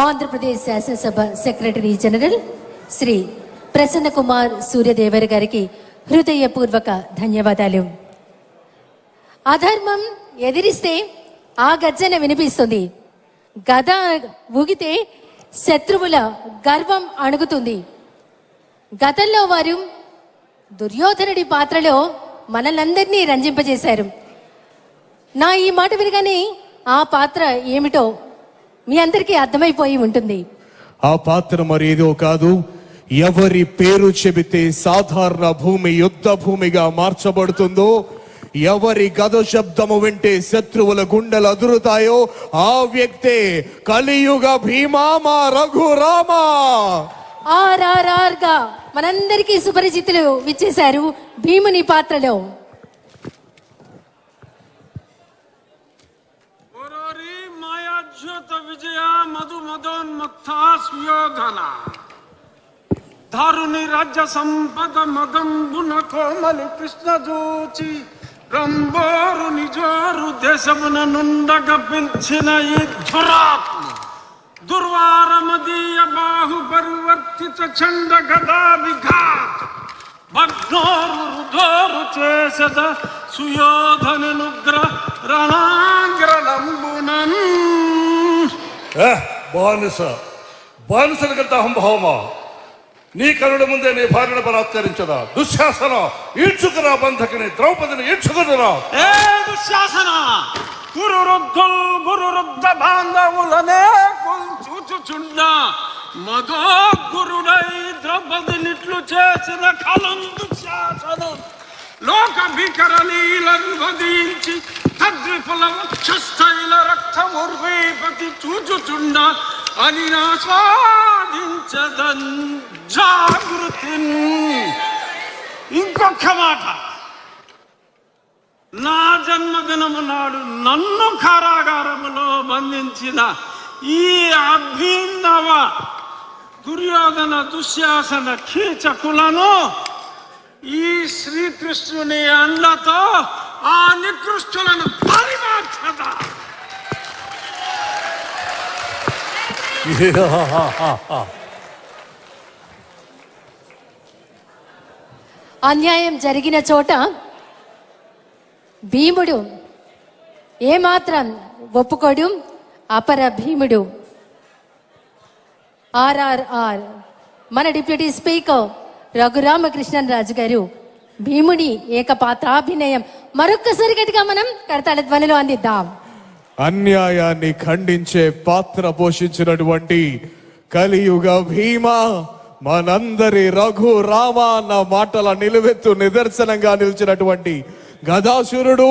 ఆంధ్రప్రదేశ్ శాసనసభ secretary general Shri Prasanna Kumar Suryadevar గారికి హృదయపూర్వక ధన్యవాదాలు. అధర్మం ఎదిరిస్తే ఆ గర్జన వినిపిస్తుంది. గద ఊగితే శత్రువుల గర్వం అణుగుతుంది. గతంలో వారు దుర్యోధనుడి పాత్రలో మనల్నందరినీ రంజింపజేశారు. నా ఈ మాట వినగానే ఆ పాత్ర ఏమిటో మీ అందరికీ అర్థమైపోయి ఉంటుంది. ఆ పాత్ర మరి ఏదో కాదు, ఎవరి పేరు చెబితే సాధారణ భూమి యుద్ధ భూమిగా మార్చబడుతుందో, ఎవరి గద శబ్దము వింటే శత్రువుల గుండెలు అదురుతాయో ఆ వ్యక్తే కలియుగ భీమా మా రఘురామ. RRR గా మనందరికీ సుపరిచితులు విచ్చేశారు భీముని పాత్రలో. విజయ మధు మదోన్మత్థాస్యోధన దారుని రాజ్య సంపద మదంబున కోమలి కృష్ణ జూచి రంబోరు నిజోరు దేశమున నుండగ పిలిచిన ఈ ధురాత్మ దుర్వారమదీయ బాహు పరివర్తిత చండ గదా విఘాత భగ్నోరు రుధోరు చేసద సుయోధనుగ్ర రణాగ్రలంబునన్. బానిసల కంటే అహంభావమా? నీ కరుణ ముందే నీ భార్యను బలాత్కరించదా? దుశ్శాసన, ఈడ్చుకురా బంధకిని, ద్రౌపదిని ఈడ్చుకురా. ఏ దుశ్శాసన, గురురుద్ధ బాంధవులనే చూచుచుండ మధో గురుడై ద్రౌపదినిట్లు చేసిన కలం దుశ్శాసనం. లోక భీకర లీలను వధించి తద్విపుల వక్షస్థైల రక్తముర్వీపతి చూచుచుండ అని ఆస్వాదించదన్ జాగృతి. ఇంకొక మాట, నా జన్మదినము నాడు నన్ను కారాగారములో బంధించిన ఈ అభినవ దుర్యోధన దుశ్శాసన కీచకులను ఈ శ్రీకృష్ణుని అండతో ఆ నికృష్టులను పరిమార్చద. అన్యాయం జరిగిన చోట భీముడు ఏమాత్రం ఒప్పుకోడు. అపర భీముడు. RRR మన డిప్యూటీ స్పీకర్ రఘురామకృష్ణన్ రాజు గారు భీముడి ఏకపాత్రాభినయం మరొక్కసారి గట్టిగా మనం కరతాళ ధ్వనిలో అందిద్దాం. అన్యాయాన్ని ఖండించే పాత్ర పోషించినటువంటి కలియుగ భీమా, మనందరి రఘురామ అన్న మాటల నిలువెత్తు నిదర్శనంగా నిలిచినటువంటి గదాసురుడు